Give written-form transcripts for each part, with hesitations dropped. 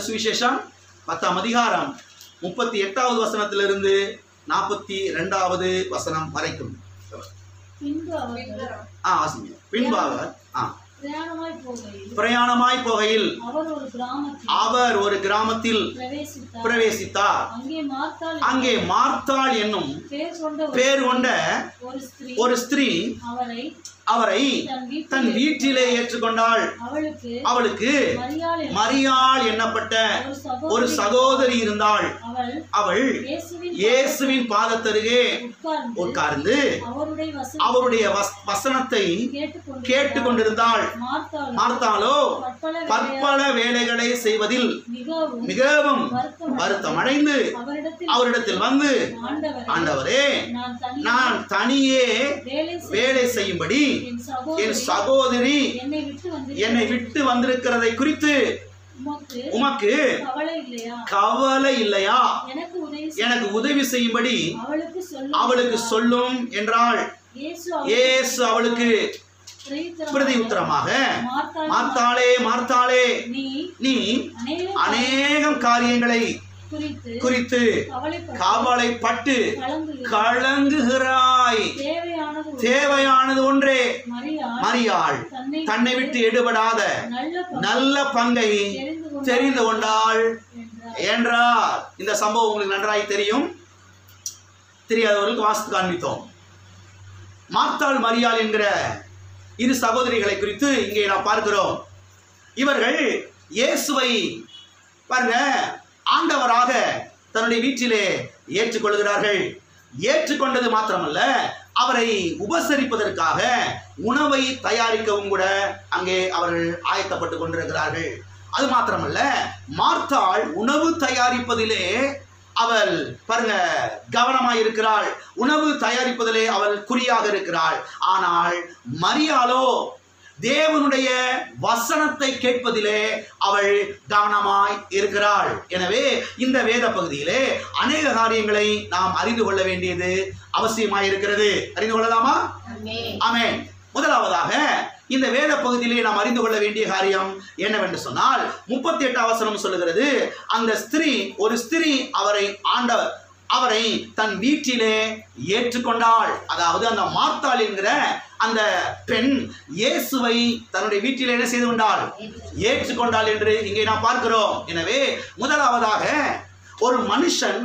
சுவிசேஷம் 10ஆம் அதிகாரம் 38வது வசனத்திலிருந்து 42வது வசனம் வரைக்கும். பின்பு அவர் பிரயாணமாய் போகையில் அவர் ஒரு கிராமத்தில் பிரவேசித்தார். அங்கே மார்த்தாள் என்னும் பேர் கொண்ட ஒரு ஸ்திரீ அவரை தன் வீட்டிலே ஏற்றுக்கொண்டாள். அவளுக்கு மரியாள் என்னப்பட்ட ஒரு சகோதரி இருந்தாள். அவள் இயேசுவின் பாதத்தருகே உட்கார்ந்து அவருடைய வசனத்தை கேட்டுக்கொண்டிருந்தாள். மார்த்தாளோ பற்பல வேலைகளை செய்வதில் மிகவும் வருத்தம் அடைந்து அவரிடத்தில் வந்து, ஆண்டவரே, நான் தனியே வேலை செய்யும்படி என் சகோதரி என்னை விட்டு வந்திருக்கிறதை குறித்து உமக்கு கவலை இல்லையா? எனக்கு உதவி செய்யும்படி அவளுக்கு சொல்லும் என்றாள். இயேசு அவளுக்கு பிரதி உத்தரமாக, மார்த்தாளே, மார்த்தாளே, நீ அநேகம் காரியங்களை குறித்து கவலைப்பட்டு கலங்குகிறாய். தேவையானது ஒன்றே. மரியாள் தன்னை விட்டு எடுபடாத நல்ல பங்கை தெரிந்து கொண்டாள் என்றார். இந்த சம்பவம் உங்களுக்கு நன்றாய் தெரியும். தெரியாதவர்களுக்கு வாசித்து காண்பித்தோம். மார்த்தாள் மரியாள் என்கிற இரு சகோதரிகளை குறித்து இங்கே நாம் பார்க்கிறோம். இவர்கள் இயேசுவை பாருங்க ஆண்டவராக தன்னுடைய வீட்டிலே ஏற்றுக்கொள்கிறார்கள். ஏற்றுக்கொண்டது மாத்திரமல்ல, அவரை உபசரிப்பதற்காக உணவை தயாரிக்கவும் கூட அங்கே அவர்கள் ஆயத்தப்பட்டு கொண்டிருக்கிறார்கள். அது மாத்திரமல்ல, மார்த்தாள் உணவு தயாரிப்பதிலே அவள் பாருங்க கவனமாயிருக்கிறாள். உணவு தயாரிப்பதிலே அவள் குறியாக இருக்கிறாள். ஆனால் மரியாளோ தேவனுடைய வசனத்தை கேட்பதிலே அவள் கவனமாய் இருக்கிறாள். எனவே இந்த வேத பகுதியிலே அநேக காரியங்களை நாம் அறிந்து கொள்ள வேண்டியது அவசியமாயிருக்கிறது. அறிந்து கொள்ளலாமா? ஆமென். முதலாவதாக இந்த வேத பகுதியிலே நாம் அறிந்து கொள்ள வேண்டிய காரியம் என்னவென்று சொன்னால், 38 வசனம் சொல்லுகிறது, அந்த ஸ்திரீ, ஒரு ஸ்திரீ அவரை தன் வீட்டிலே ஏற்றுக்கொண்டாள். அதாவது அந்த மார்த்தாள் என்கிற அந்த பெண் இயேசுவை தன்னுடைய வீட்டிலே என்ன செய்து கொண்டாள்? ஏற்றுக்கொண்டாள் என்று இங்கே நாம் பார்க்கிறோம். எனவே முதலாவதாக ஒரு மனுஷன்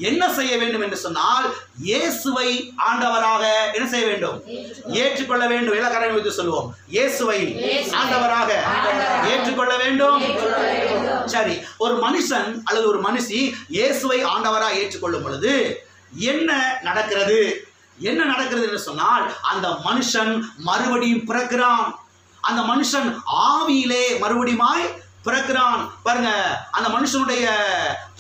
என்ன செய்ய வேண்டும் என்று சொன்னால், இயேசுவை ஆண்டவராக என்ன செய்ய வேண்டும்? ஏற்றுக்கொள்ள வேண்டும். இலக்கணம் வைத்து சொல்லுவோம், இயேசுவை ஆண்டவராக ஏற்றுக்கொள்ள வேண்டும். சரி, ஒரு மனுஷன் அல்லது ஒரு மனுஷி இயேசுவை ஆண்டவராக ஏற்றுக்கொள்ளும் பொழுது என்ன நடக்கிறது? என்ன நடக்கிறது என்று சொன்னால், அந்த மனுஷன் மறுபடியும் பிறக்கிறான். அந்த மனுஷன் ஆவியிலே மறுபடியுமாய் பிறக்கிறான். பாருங்க, அந்த மனுஷனுடைய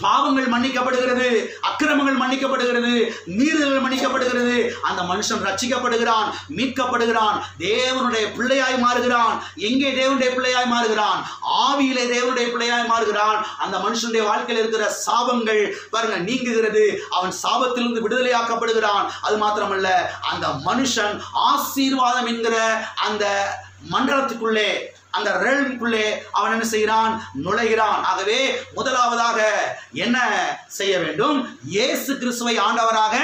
பாவங்கள் மன்னிக்கப்படுகிறது, அக்கிரமங்கள் மன்னிக்கப்படுகிறது, மீறுதல்கள் மன்னிக்கப்படுகிறது. அந்த மனுஷன் ரட்சிக்கப்படுகிறான், மீட்கப்படுகிறான், தேவனுடைய பிள்ளையாய் மாறுகிறான். எங்கே தேவனுடைய பிள்ளையாய் மாறுகிறான்? ஆவியிலே தேவனுடைய பிள்ளையாய் மாறுகிறான். அந்த மனுஷனுடைய வாழ்க்கையில் இருக்கிற சாபங்கள் பாருங்க நீங்குகிறது. அவன் சாபத்திலிருந்து விடுதலையாக்கப்படுகிறான். அது மாத்திரமல்ல, அந்த மனுஷன் ஆசீர்வாதம் என்கிற அந்த மண்டலத்துக்குள்ளே, அந்த ரெல்முக்குள்ளே அவன் என்ன செய்கிறான்? நுழைகிறான். ஆகவே முதலாவதாக என்ன செய்ய வேண்டும்? இயேசு கிறிஸ்துவை ஆண்டவராக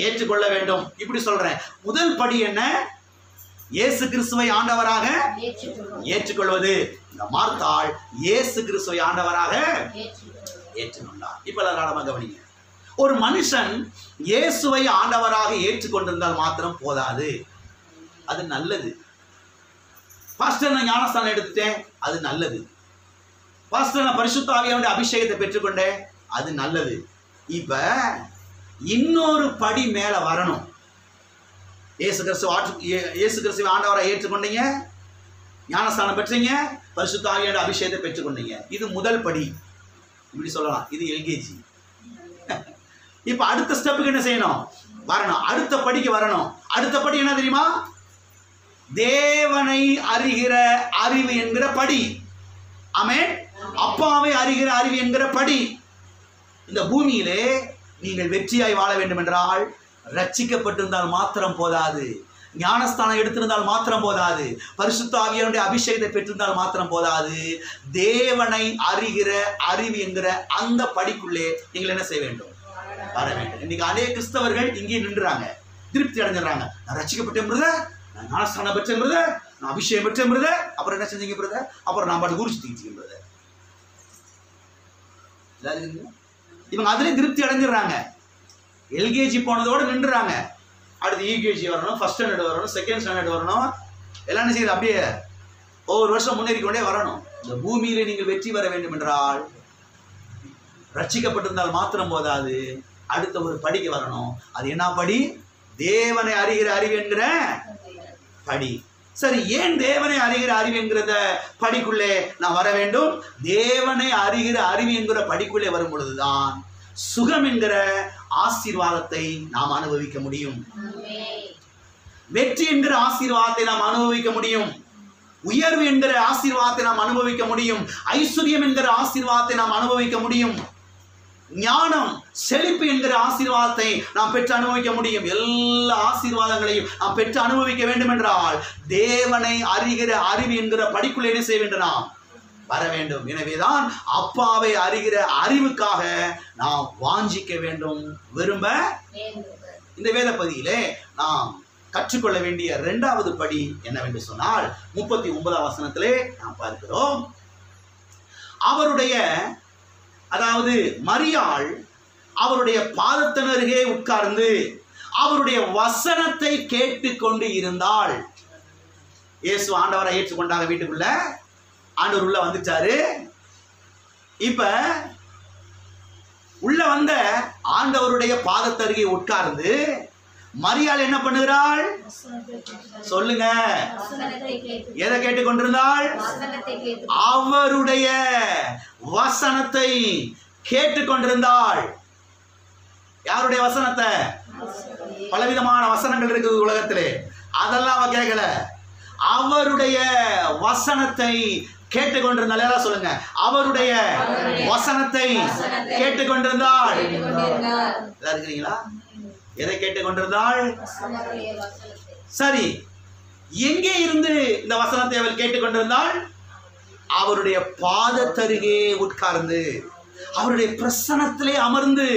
ஏற்றுக்கொள்ள வேண்டும். இப்படி சொல்றேன். முதல் படி என்ன? இயேசு கிறிஸ்துவை ஆண்டவராக ஏற்றுக்கொள்வது. இந்த மார்த்தாள் இயேசு கிறிஸ்துவை ஆண்டவராக ஏற்றுக்கொண்டார். இப்ப எல்லாரும் கவனிங்க. ஒரு மனுஷன் இயேசுவை ஆண்டவராக ஏற்றுக்கொண்டிருந்தால் மாத்திரம் போதாது. அது நல்லது. பாஸ்டர், நான் ஞானஸ்தானம் எடுத்துட்டேன், அது நல்லது. பாஸ்டர், நான் பரிசுத்த ஆவியானவருடைய அபிஷேகத்தை பெற்றுக்கொண்டேன், அது நல்லது. இப்ப இன்னொரு படி மேல வரணும். இயேசு கிறிஸ்துவை ஆண்டவராக ஏற்றுக்கொண்டீங்க, ஞானஸ்தானம் பெற்றீங்க, பரிசுத்த ஆவியானவருடைய அபிஷேகத்தை பெற்றுக்கொண்டீங்க. இது முதல் படி. இப்படி சொல்லலாம், இது எல்கேஜி. இப்ப அடுத்த ஸ்டெப்புக்கு என்ன செய்யணும்? வரணும். அடுத்த படிக்கு வரணும். அடுத்த படி என்ன தெரியுமா? தேவனை அறிகிற அறிவு என்கிற படி. ஆமென். அப்பாவை அறிகிற அறிவு என்கிற படி. இந்த பூமியிலே நீங்கள் வெற்றியாய் வாழ வேண்டும் என்றால் ரட்சிக்கப்பட்டிருந்தால் மாத்திரம் போதாது. ஞானஸ்தானம் எடுத்திருந்தால் மாத்திரம் போதாது, பரிசுத்த ஆவியானுடைய அபிஷேகத்தை பெற்றிருந்தால் மாத்திரம் போதாது, தேவனை அறிகிற அறிவு என்கிற அந்த படிக்குள்ளே நீங்கள் என்ன செய்ய வேண்டும்? வர வேண்டும். இன்னைக்கு அநேக கிறிஸ்தவர்கள் இங்கே நின்றுறாங்க, திருப்தி அடைஞ்சிடறாங்க. நான் ரட்சிக்கப்பட்டேன் பிரதர், நான் ஞானஸ்தானம் பெற்றேன் பிரதர், நான் அபிஷேகம் பெற்றேன் பிரதர், அப்புறம் என்ன செஞ்சீங்க பிரதர்? அப்புறம் நான் பாட்டு குறிச்சு தீச்சிங்க பிரதர். இவங்க அதுலேயே திருப்தி அடைஞ்சிடறாங்க. எல்கேஜி போனதோடு நின்றுறாங்க. அடுத்து யூகேஜி வரணும், ஃபர்ஸ்ட் ஸ்டாண்டர்ட் வரணும், செகண்ட் ஸ்டாண்டர்ட் வரணும், எல்லாம் செய்யுது. அப்படியே ஒவ்வொரு வருஷம் முன்னேறி கொண்டே வரணும். இந்த பூமியில நீங்கள் வெற்றி பெற வேண்டும் என்றால் ரட்சிக்கப்பட்டிருந்தால் மாத்திரம் போதாது, அடுத்த ஒரு படிக்கு வரணும். அது என்ன படி? தேவனை அறிகிற அறிவு என்கிற படி. சரி, ஏன் தேவனை அறிகிற அறிவு என்கிறத படிக்குள்ளே நான் வர வேண்டும்? தேவனை அறிகிற அறிவு என்கிற படிக்குள்ளே வரும் பொழுதுதான் சுகம் என்கிற ஆசீர்வாதத்தை நாம் அனுபவிக்க முடியும். வெற்றி என்கிற ஆசீர்வாதத்தை நாம் அனுபவிக்க முடியும். உயர்வு என்கிற ஆசீர்வாதத்தை நாம் அனுபவிக்க முடியும். ஐஸ்வர்யம் என்கிற ஆசீர்வாதத்தை நாம் அனுபவிக்க முடியும். ஞானம், செழிப்பு என்கிற ஆசீர்வாதத்தை நாம் பெற்று அனுபவிக்க முடியும். எல்லா ஆசீர்வாதங்களையும் நாம் பெற்று அனுபவிக்க வேண்டும் என்றால் தேவனை அறிகிற அறிவு என்கிற படிக்குள்ளே என்ன செய்ய வேண்டும்? நாம் வர வேண்டும். எனவேதான் அப்பாவை அறிகிற அறிவுக்காக நாம் வாஞ்சிக்க வேண்டும், விரும்ப. இந்த வேத பகுதியிலே நாம் கற்றுக்கொள்ள வேண்டிய இரண்டாவது படி என்னவென்று சொன்னால் 39ஆம் வசனத்திலே நாம் பார்க்கிறோம். அவருடைய, அதாவது மரியாள் அவருடைய பாதத்தினருகே உட்கார்ந்து அவருடைய வசனத்தை கேட்டுக்கொண்டு இருந்தாள். இயேசு ஆண்டவரை ஏற்றுக்கொண்டாங்க. வீட்டுக்குள்ள ஆண்டவர் உள்ள வந்துட்டாரு. இப்ப உள்ள வந்த ஆண்டவருடைய பாதத்தருகே உட்கார்ந்து மரியாள் என்ன பண்ணுகிறாள்? சொல்லுங்க. எதை கேட்டுக்கொண்டிருந்தாள்? அவருடைய வசனத்தை கேட்டுக்கொண்டிருந்தாள். யாருடைய வசனத்தை? பலவிதமான வசனங்கள் இருக்குது உலகத்திலே, அதெல்லாம் அவ கேட்கல. அவருடைய வசனத்தை கேட்டுக்கொண்டிருந்தாள். எல்லாம் சொல்லுங்க. அவருடைய வசனத்தை கேட்டுக்கொண்டிருந்தாள். இருக்கிறீங்களா? எதை கேட்டுக்கொண்டிருந்தாள்? சரி, எங்கே இருந்து இந்த வசனத்தை அவள் கேட்டுக்கொண்டிருந்தாள்? அவருடைய பாதத்தருகே உட்கார்ந்து, அவருடைய பிரசன்னத்திலே அமர்ந்து.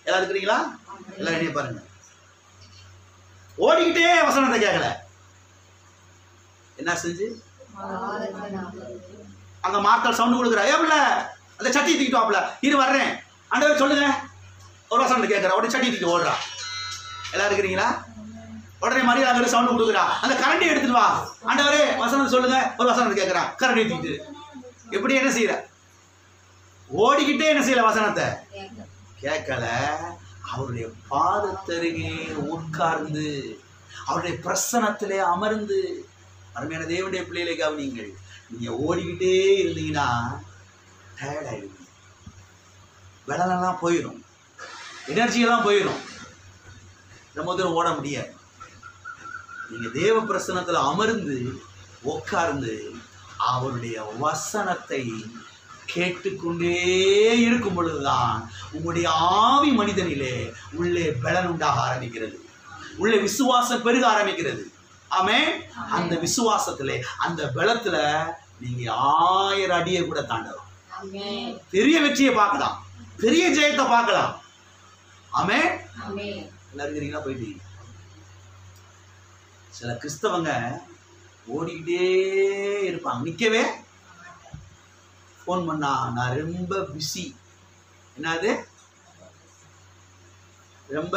எல்லாம் இருக்கிறீங்களா? எல்லாம் என்ன பாருங்க. ஓடிக்கிட்டே வசனத்தை கேட்கல. என்ன செஞ்சு? அங்க மார்த்தாள் சவுண்ட் கொடுக்குறா. ஏப்ல அந்த சட்டி தூக்கிட்டு வாப்ல, இரு வர்றேன், ஆண்டவர் சொல்லுங்க. ஒரு வசனத்தை கேட்குறா, உடனே சட்டி தூக்கிட்டு ஓடுறா. எல்லாம் இருக்கிறீங்களா? உடனே மரியாதை சவுண்ட் கொடுக்குறா. அந்த கரண்டி எடுத்துட்டு வா, ஆண்டவரே வசனத்தை சொல்லுங்க. ஒரு வசனத்தை கேட்குறா, கரண்டி தூக்கிட்டு. எப்படி என்ன செய்யற? ஓடிக்கிட்டே என்ன செய்யல? வசனத்தை கேட்கல. அவருடைய பாதத்தருகே உட்கார்ந்து அவருடைய பிரசன்னத்திலே அமர்ந்து. அருமையான தேவனுடைய பிள்ளைகளை கவனிங்கள். நீங்க ஓடிக்கிட்டே இருந்தீங்கன்னா டயர்ட் ஆயிடுவீங்க. வெள்ளலாம் போயிடும், எனர்ஜியெல்லாம் போயிடும், ரொம்ப தூரம் ஓட முடியாது. நீங்க தேவ பிரசன்னத்தில் அமர்ந்து உட்கார்ந்து அவருடைய வசனத்தை கேட்டுக்கொண்டே இருக்கும் பொழுதுதான் உங்களுடைய ஆவி மனிதனிலே உள்ளே பலன் உண்டாக ஆரம்பிக்கிறது, உள்ளே விசுவாசம் பெருக ஆரம்பிக்கிறது. ஆமென். அந்த விசுவாசத்திலே, அந்த பலத்துல நீங்க 1000 அடியை கூட தாண்டலாம், பெரிய வெற்றியை பார்க்கலாம், பெரிய ஜெயத்தை பார்க்கலாம். ஆமென். எல்லாரும் இருக்கிறீங்களா? போயிட்டீங்க. சில கிறிஸ்தவங்க ஓடிக்கிட்டே இருப்பாங்க, நிக்கவே. ஃபோன் பண்ணா நான் ரொம்ப பிஸி. என்னது? ரொம்ப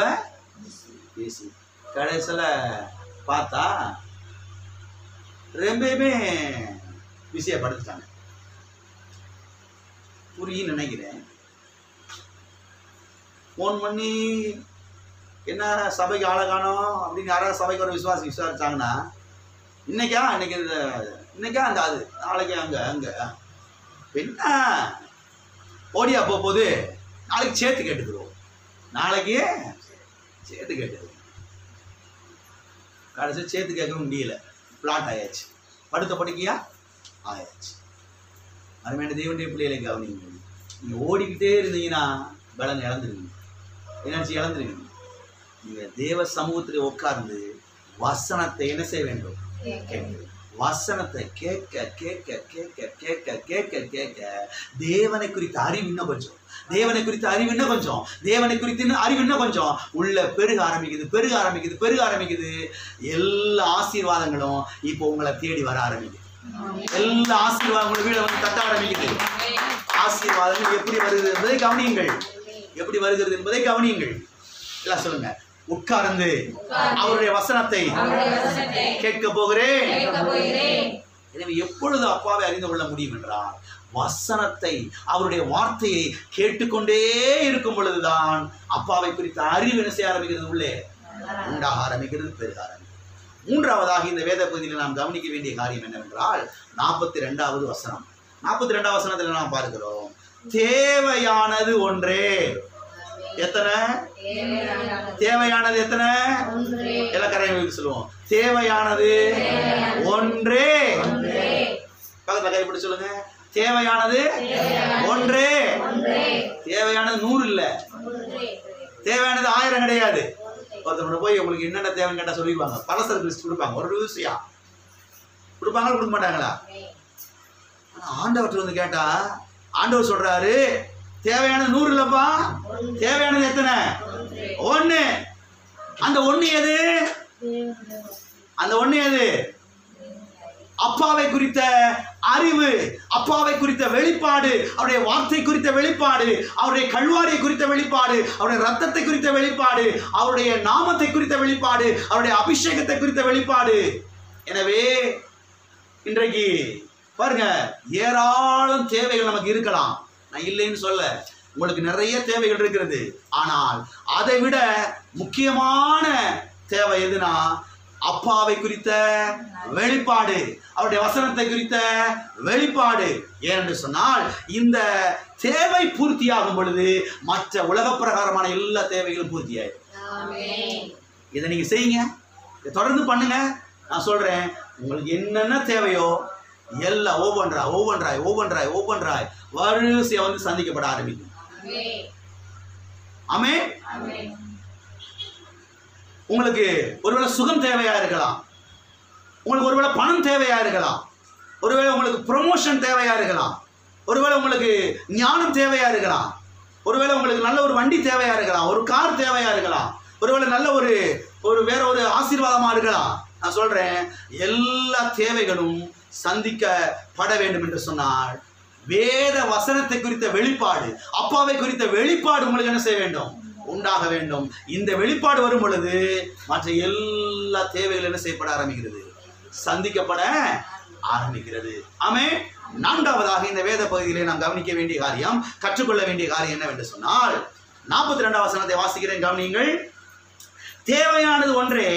பிஸி. கடைசியில் பார்த்தா ரொம்பவுமே பிஸியாக படுத்துட்டாங்க. புரியுன்னு நினைக்கிறேன். ஃபோன் பண்ணி என்ன சபைக்கு ஆளை காணோம் அப்படின்னு யாராவது சபைக்கு ஒரு விசாரிச்சாங்கன்னா, இன்னைக்கா அந்த அது நாளைக்கு அங்கே என்ன ஓடியா போகுது, நாளைக்கு சேர்த்து கேட்டுக்கிறோம், நாளைக்கு சேர்த்து கேட்டுக்கிறோம். கடைசி சேர்த்து கேட்க முடியல, பிளாட் ஆயாச்சு, படுத்த படுக்கையா ஆயாச்சு. அருமையான தேவனுடைய பிள்ளைகளை கவனிங்க. நீங்கள் ஓடிக்கிட்டே இருந்தீங்கன்னா பலன் இழந்துருவீங்க, எனர்ஜி இழந்துருவீங்க. நீங்கள் தேவ சமூகத்தில் உட்கார்ந்து வசனத்தை என்ன செய்ய வேண்டும்? வசனத்தை கேட்க கேட்க கேட்க கேட்க கேட்க கேட்க தேவனை குறித்த அறிவு இன்னும் கொஞ்சம், தேவனை குறித்த அறிவு இன்னும் கொஞ்சம், தேவனை குறித்த அறிவு இன்னும் கொஞ்சம் உள்ள பெருக ஆரம்பிக்குது, பெருக ஆரம்பிக்குது, பெருக ஆரம்பிக்குது. எல்லா ஆசீர்வாதங்களும் இப்போ உங்களை தேடி வர ஆரம்பிக்குது. எல்லா ஆசீர்வாதங்களும் வீட வந்து தட்ட ஆரம்பிக்குது. ஆசீர்வாதங்கள் எப்படி வருகிறது என்பதை கவனியுங்கள், எப்படி வருகிறது என்பதை கவனியுங்கள். எல்லாம் சொல்லுங்க. உட்கார்ந்து அவருடைய வசனத்தை கேட்க போகிறேன். எனவே எப்பொழுது அப்பாவை அறிந்து கொள்ள முடியும் என்றால் வசனத்தை, அவருடைய வார்த்தையை கேட்டுக்கொண்டே இருக்கும் பொழுதுதான் அப்பாவை குறித்த அறிவு என்ன செய்ய ஆரம்பிக்கிறது? உள்ளே உண்டாக ஆரம்பிக்கிறது, பெருக ஆரம்பிக்கிறது. மூன்றாவதாக இந்த வேத பகுதியில் நாம் கவனிக்க வேண்டிய காரியம் என்னவென்றால் 42வது வசனம். 42வது வசனத்தில் நாம் பார்க்கிறோம், தேவையானது ஒன்றே. எத்தனை? தேவையானது எத்தனை? எல்லா கரையும் சொல்லுவோம். தேவையானது ஒன்றே. பக்கத்துல கைப்பிடி சொல்லுங்க. தேவையானது ஒன்றே. தேவையானது 100 இல்ல, தேவையானது 1000 கிடையாது. ஒருத்தர் போய் உங்களுக்கு என்னென்ன தேவைன்னு கேட்டா சொல்லிடுவாங்க. பலசரக்கு லிஸ்ட் கொடுப்பாங்க. ஒரு விஷயம் கொடுப்பாங்களா கொடுக்க மாட்டாங்களா? ஆண்டவர்கிட்ட வந்து கேட்டா ஆண்டவர் சொல்றாரு, தேவையானது 100 இல்லப்பா, தேவையானது எத்தனை? 1. அந்த 1 எது? அந்த 1 எது? அப்பாவை குறித்த அறிவு, அப்பாவை குறித்த வெளிப்பாடு, அவருடைய வார்த்தை குறித்த வெளிப்பாடு, அவருடைய கல்வாரியை குறித்த வெளிப்பாடு, அவருடைய ரத்தத்தை குறித்த வெளிப்பாடு, அவருடைய நாமத்தை குறித்த வெளிப்பாடு, அவருடைய அபிஷேகத்தை குறித்த வெளிப்பாடு. எனவே இன்றைக்கு பாருங்க, ஏராளம் தேவைகள் நமக்கு இருக்கலாம். நான் இல்லைன்னு சொல்ல, உங்களுக்கு நிறைய தேவைகள் இருக்கிறது. ஆனால் அதை விட முக்கியமான தேவை எதுனா அப்பாவை குறித்த வெளிப்பாடு, அவருடைய வசனத்தை குறித்த வெளிப்பாடு. ஏனென்று சொன்னால் இந்த தேவை பூர்த்தியாகும் பொழுது மற்ற உலக பிரகாரமான எல்லா தேவைகளும் பூர்த்தியாயிடும். இதை நீங்க செய்யுங்க, இதை தொடர்ந்து பண்ணுங்க. நான் சொல்றேன், உங்களுக்கு என்னென்ன தேவையோ எல்லாம் ஒவ்வொன்றாய் வரிசையா வந்து சந்திக்கப்பட ஆரம்பிக்கும். ஆமென். உங்களுக்கு ஒருவேளை சுகம் தேவையா இருக்கலாம், உங்களுக்கு ஒருவேளை பணம் தேவையா இருக்கலாம், ஒருவேளை உங்களுக்கு ப்ரொமோஷன் தேவையா இருக்கலாம், ஒருவேளை உங்களுக்கு ஞானம் தேவையா இருக்கலாம், ஒருவேளை உங்களுக்கு நல்ல ஒரு வண்டி தேவையா இருக்கலாம், ஒரு கார் தேவையா இருக்கலாம், ஒருவேளை நல்ல ஒரு வேற ஒரு ஆசீர்வாதமா இருக்கலாம். நான் சொல்றேன், எல்லா தேவைகளும் சந்திக்கப்பட வேண்டும் என்று சொன்னால் வேத வசனத்தை குறித்த வெளிப்பாடு, அப்பாவை குறித்த வெளிப்பாடு உங்களுக்கு என்ன செய்ய வேண்டும்? உண்டாக வேண்டும். இந்த வெளிப்பாடு வரும் பொழுது மற்ற எல்லா தேவைகளும் என்ன செய்யப்பட ஆரம்பிக்கிறது? சந்திக்கப்பட ஆரம்பிக்கிறது. ஆமென். நான்காவதாக இந்த வேத பகுதியிலே நாம் கவனிக்க வேண்டிய காரியம், கற்றுக்கொள்ள வேண்டிய காரியம் என்னவென்று சொன்னால் 42வது வசனத்தை வாசிக்கிறேன், கவனியுங்கள். தேவையானது ஒன்றே,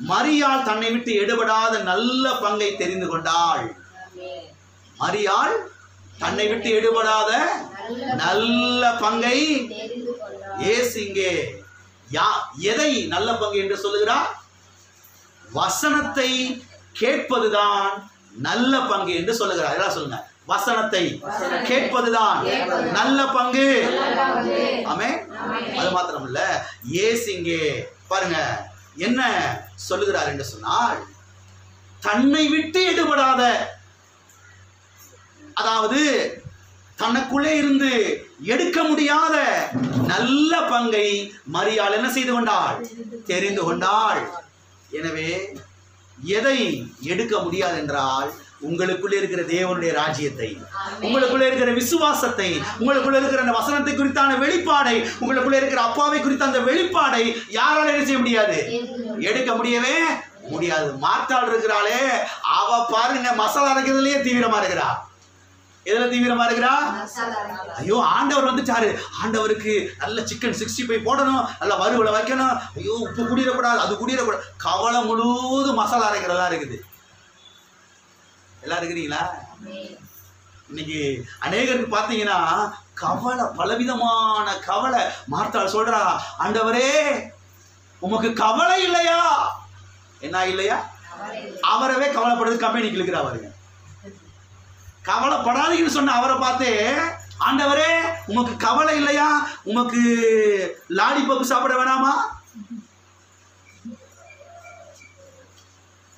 மரியாள் தன்னை விட்டு எடுபடாத நல்ல பங்கை தெரிந்து கொண்டாள். மரியாள் தன்னை விட்டு எடுபடாத நல்ல பங்கை இயேசு இங்கே எதை நல்ல பங்கு என்று சொல்லுகிறார்? வசனத்தை கேட்பதுதான் நல்ல பங்கு என்று சொல்லுகிறார். எல்லாம் சொல்லுங்க, வசனத்தை கேட்பதுதான் நல்ல பங்கு. ஆமென். அது மாத்திரமல்ல, இயேசு இங்கே பாருங்க என்ன சொல்லுகிறார் என்று சொன்னால், தன்னை விட்டு எடுபடாத, அதாவது தனக்குள்ளே இருந்து எடுக்க முடியாத நல்ல பங்கை மரியாள் என்ன செய்து கொண்டாள்? தெரிந்து கொண்டாள். எனவே எதை எடுக்க முடியாது என்றால், உங்களுக்குள்ளே இருக்கிற தேவனுடைய ராஜ்யத்தை, உங்களுக்குள்ளே இருக்கிற விசுவாசத்தை, உங்களுக்குள்ளே இருக்கிற அந்த வசனத்தை குறித்தான வெளிப்பாடை, உங்களுக்குள்ளே இருக்கிற அப்பாவை குறித்த அந்த வெளிப்பாடை யாரால என்ன செய்ய முடியாது? எடுக்க முடியவே முடியாது. மார்த்தாள் இருக்கிறாளே, அவ பாருங்க மசாலா அரைக்கிறதுலயே தீவிரமா இருக்கிறா. எதுல தீவிரமா இருக்கிறா? ஐயோ, ஆண்டவர் வந்துட்டாரு, ஆண்டவருக்கு நல்ல சிக்கன் 65 போடணும், நல்ல வறுவலை வைக்கணும், ஐயோ உப்பு குடியிடக்கூடாது, அது குடியிடக்கூடாது, கவலை முழுவதும் மசாலா அரைக்கிறதா இருக்குது. எல்லாம் இருக்கிறீங்களா? இன்னைக்கு அநேகருக்கு பார்த்தீங்கன்னா கவலை, பலவிதமான கவலை. மார்த்தாள் சொல்றா, ஆண்டவரே உமக்கு கவலை இல்லையா? என்ன இல்லையா? அவரவே கவலைப்படுறது கம்பெனிக்கு இருக்கிறா. பாருங்க, கவலைப்படாதீங்கன்னு சொன்ன அவரை பார்த்து, ஆண்டவரே உமக்கு கவலை இல்லையா? உமக்கு லாலிபப்பு சாப்பிட வேணாமா?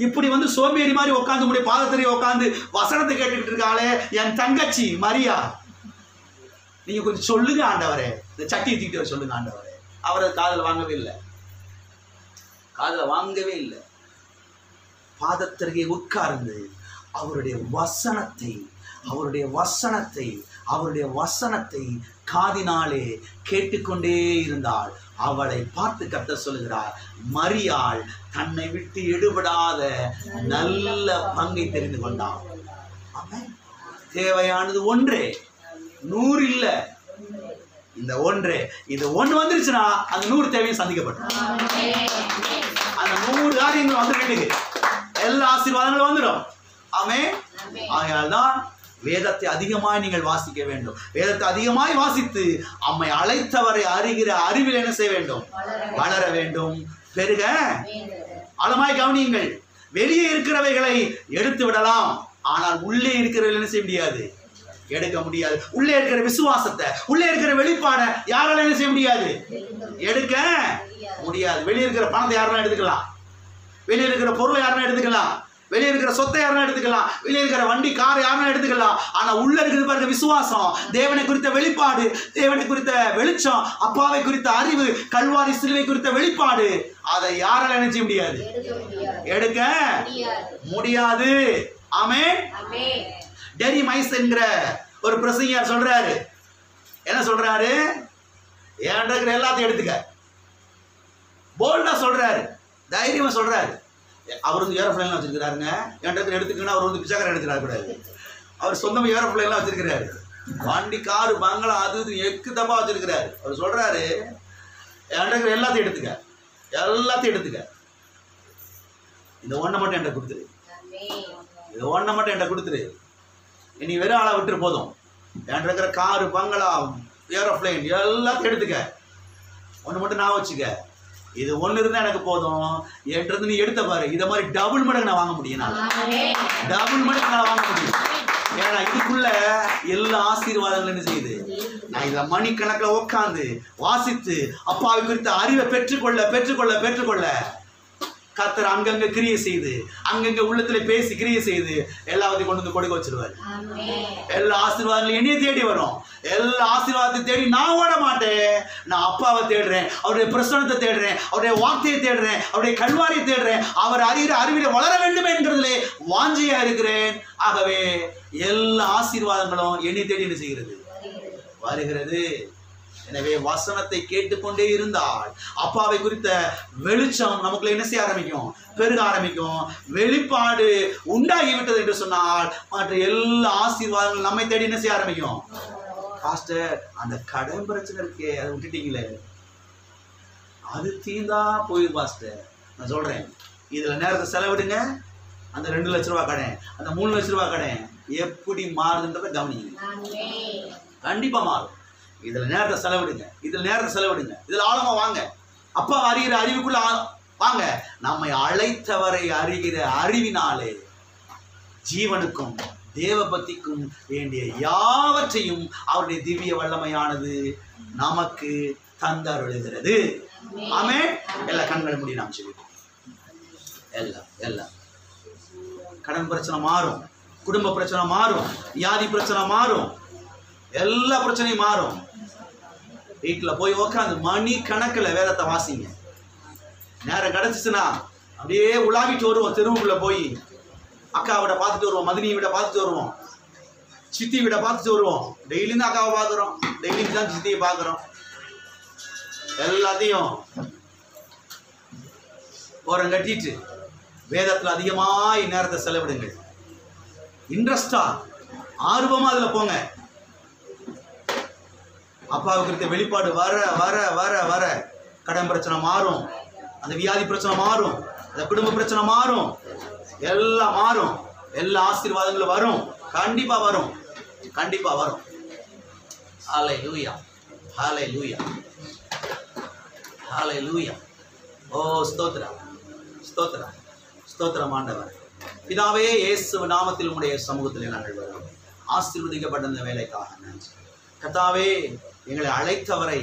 இப்படி வந்து சோம்பேறி மாதிரி உட்காந்து உங்களுடைய பாதத்திலே உட்காந்து வசனத்தை கேட்டுக்கிட்டு இருக்காளே என் தங்கச்சி மரியா, நீங்க கொஞ்சம் சொல்லுங்க ஆண்டவரே, இந்த சட்டியை தூக்கிட்டு சொல்லுங்க ஆண்டவரே. அவரை காதுல வாங்கவே இல்லை, காதுல வாங்கவே இல்லை. பாதத்திற்கே உட்கார்ந்து அவருடைய வசனத்தை காதினாலே கேட்டுக்கொண்டே இருந்தாள். அவளை பார்த்து கர்த்தர் சொல்லுகிறார், மரியாள் தன்னை விட்டு எடுபடாத நல்ல பங்கை தெரிந்து கொண்டாள். தேவையானது ஒன்றே, 100 இல்ல, இந்த ஒன்றே. இது ஒன்று வந்துருச்சுன்னா அந்த 100 தேவையும் சந்திக்கப்பட்டோம். அந்த 100 காரியங்கள் வந்துருக்கு, எல்லா ஆசீர்வாதங்களும் வந்துடும். ஆமென். ஆகையால்தான் வேதத்தை அதிகமாய் நீங்கள் வாசிக்க வேண்டும். வேதத்தை அதிகமாய் வாசித்து அம்மை அழைத்தவரை அறிகிற அறிவில் என்ன செய்ய வேண்டும்? வளர வேண்டும், பெருக. ஆழமாய் கவனியுங்கள். வெளியே இருக்கிறவைகளை எடுத்து விடலாம், ஆனால் உள்ளே இருக்கிறவர்கள் என்ன செய்ய முடியாது? எடுக்க முடியாது. உள்ளே இருக்கிற விசுவாசத்தை, உள்ளே இருக்கிற வெளிப்பாடை யாரால என்ன செய்ய முடியாது? எடுக்க முடியாது. வெளியே இருக்கிற பணத்தை யாரெல்லாம் எடுத்துக்கலாம், வெளியே இருக்கிற பொருளை யாரெல்லாம் எடுத்துக்கலாம், வெளியே இருக்கிற சொத்தை யாரெல்லாம் எடுத்துக்கலாம், வெளியே இருக்கிற வண்டி காரை யாரெல்லாம் எடுத்துக்கலாம். ஆனா உள்ள இருக்கிறது பாருங்க விசுவாசம், தேவனை குறித்த வெளிப்பாடு, தேவனை குறித்த வெளிச்சம், அப்பாவை குறித்த அறிவு, கல்வாரி சிலுவை குறித்த வெளிப்பாடு. அதை யாரால என்ன செய்ய முடியாது? எடுக்க முடியாது. ஆமென். டெரி மைஸ் என்கிற ஒரு பிரசங்கியார் சொல்றாரு, என்ன சொல்றாரு? என்கிட்ட இருக்கிற எல்லாத்தையும் எடுத்துக்க. போல்டா சொல்றாரு, தைரியமா சொல்றாரு. அவர் வந்து ஏரோப்ளேன்லாம் வச்சிருக்கிறாருங்க. என்கிட்ட எடுத்துக்கன்னா அவர் வந்து பிச்சைக்காரன் எடுத்துக்கிறாரு கூடாது. அவர் சொந்தமாக ஏரோப்ளேன்லாம் வச்சிருக்கிறாரு, வண்டி காரு பங்களா அது இது எக்கு தப்பா வச்சிருக்கிறாரு. அவர் சொல்றாரு, என்கிட்ட இருக்கிற எல்லாத்தையும் எடுத்துக்க, எல்லாத்தையும் எடுத்துக்க, இந்த ஒன்றை மட்டும் என்கிட்ட கொடுத்துரு, இந்த ஒன்றை மட்டும் என்கிட்ட கொடுத்துரு, இனி வெறும் ஆளை விட்டுரு போதும். என்கிட்ட இருக்கிற காரு பங்களா ஏரோப்ளேன் எல்லாத்தையும் எடுத்துக்க, ஒன்று மட்டும் நான் வச்சுக்க, இது ஒன்று இருந்தால் எனக்கு போதும். என்கிட்ட நீ எடுத்த பாரு, இதை மாதிரி டபுள் மடங்கு நான் வாங்க முடியும், டபுள் மடங்கு நான் வாங்க முடியும். ஏன்னா இதுக்குள்ள எல்லா ஆசீர்வாதங்களும் என்ன செய்யுது? நான் இதை மணிக்கணக்கில் உட்காந்து வாசித்து அப்பாவை குறித்த அறிவை பெற்றுக்கொள்ள கர்த்தர் அங்கங்க கிரியை செய்து, அங்கங்க உள்ளத்துல பேசி கிரியை செய்து எல்லாத்தையும் கொண்டு வந்து கொடுக்க வச்சிருவாரு. எல்லா ஆசீர்வாதங்களும் என்னைய தேடி வரும். எல்லா ஆசீர்வாதத்தையும் தேடி நான் ஓட மாட்டேன். நான் அப்பாவை தேடுறேன், அவருடைய பிரசன்னத்தை தேடுறேன், அவருடைய வார்த்தையை தேடுறேன், அவருடைய கல்வாரியை தேடுறேன், அவர் அறிகிற அறிவில வளர வேண்டும் என்கிறதுலே வாஞ்சியா இருக்கிறேன். ஆகவே எல்லா ஆசீர்வாதங்களும் என்னை தேடி என்ன செய்கிறது? வருகிறது. எனவே வசனத்தை கேட்டுக்கொண்டே இருந்தால் அப்பாவை குறித்த வெளிச்சம் நமக்குள்ள என்ன செய்ய ஆரம்பிக்கும்? பெருக ஆரம்பிக்கும். வெளிப்பாடு உண்டாகிவிட்டது என்று சொன்னால் மற்ற எல்லா ஆசீர்வாதங்களும் நம்மை தேடி என்ன செய்ய ஆரம்பிக்கும்? பாஸ்டர், அந்த கடன் பிரச்சனை இருக்கே, அதை விட்டுட்டீங்களே, அது தீந்தா போயிரு பாஸ்டர். நான் சொல்றேன், இதுல நேரத்தை செலவிடுங்க. அந்த 2 லட்ச ரூபா கடன், அந்த 3 லட்ச ரூபா கடன் எப்படி மாறுதுன்றதை கவனிங்க. கண்டிப்பா மாறும். இதுல நேரத்தை செலவிடுங்க, இதுல ஆழமா வாங்க. அப்பா அறிகிற அறிவுக்குள்ள வாங்க. நம்மை அழைத்தவரை அறிகிற அறிவினாலே ஜீவனுக்கும் தேவ பக்திக்கும் வேண்டிய யாவற்றையும் அவருடைய திவ்ய வல்லமையானது நமக்கு தந்தருளுகிறது. ஆமென். எல்லா கண்களை மூடி நாம் சொல்லிட்டோம். எல்லாம் கடன் பிரச்சனை மாறும், குடும்ப பிரச்சனை மாறும், வியாதி பிரச்சனை மாறும், எல்லா பிரச்சனையும் மாறும். வீட்டில் போய் உட்காந்து மணி கணக்கில் வேதத்தை வாசிங்க. நேரம் கிடச்சிச்சுன்னா அப்படியே உலாவிட்டு வருவோம். தெருவுக்குள்ளே போய் அக்கா விட பார்த்துட்டு வருவோம், மதினி விட பார்த்துட்டு வருவோம், சித்தி விட பார்த்துட்டு வருவோம். டெய்லியும் தான் அக்காவை பார்க்குறோம், டெய்லியும் தான் சித்தியை பார்க்குறோம். எல்லாத்தையும் ஓரம் கட்டிட்டு வேதத்தில் அதிகமாக நேரத்தை செலவிடுங்கள். இன்ட்ரெஸ்டா ஆர்வமாக அதில் போங்க. அப்பாவை குறித்த வெளிப்பாடு வர வர வர வர கடன் பிரச்சனை மாறும், அந்த வியாதி பிரச்சனை மாறும், அந்த குடும்ப பிரச்சனை மாறும், எல்லாம் மாறும். எல்லா ஆசீர்வாதங்களும் வரும். கண்டிப்பா வரும். ஹல்லேலூயா, ஹல்லேலூயா, ஹல்லேலூயா. ஓ ஸ்தோத்திரம், ஸ்தோத்திரம், ஸ்தோத்திரம் ஆண்டவர். பிதாவே, இயேசு நாமத்தில் உம்முடைய சமூகத்திலே நாங்கள் வருகிறோம். ஆசீர்வதிக்கப்பட்ட இந்த வேலைக்காக நன்றி கர்த்தாவே. எங்களை அழைத்தவரை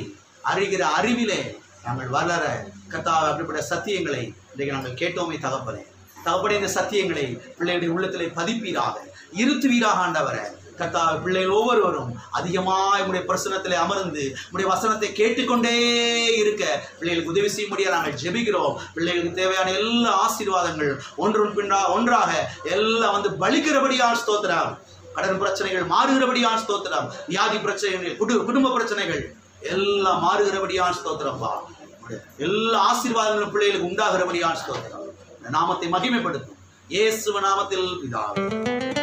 அறிகிற அறிவிலே நாங்கள் வளர கர்த்தாவே, அப்படிப்பட்ட சத்தியங்களை இன்றைக்கு நாங்கள் கேட்டோமே தகப்பனே. தகப்பனே இந்த சத்தியங்களை பிள்ளைகளுடைய உள்ளத்திலே பதிப்பீராக, இருத்துவீராக ஆண்டவரே. கர்த்தாவே, பிள்ளைகள் ஒவ்வொருவரும் அதிகமாக உடைய பிரசனத்திலே அமர்ந்து உடைய வசனத்தை கேட்டுக்கொண்டே இருக்க பிள்ளைகளுக்கு உதவி செய்ய முடியாது நாங்கள் ஜெபிக்கிறோம். பிள்ளைகளுக்கு தேவையான எல்லா ஆசீர்வாதங்கள் ஒன்றாக எல்லாம் வந்து பலிக்கிறபடியால் ஸ்தோத்திரம். கடன் பிரச்சனைகள் மாறுகிறபடியால் ஸ்தோத்திரம். வியாதி பிரச்சனைகள், குடும்ப பிரச்சனைகள் எல்லாம் மாறுகிறபடியால் ஸ்தோத்திரம்பா. எல்லா ஆசீர்வாதங்களும் பிள்ளைகளுக்கு உண்டாகிறபடியால் ஸ்தோத்திரம். நாமத்தை மகிமைப்படுத்தும் இயேசுவின் நாமத்தில் பிதாவே.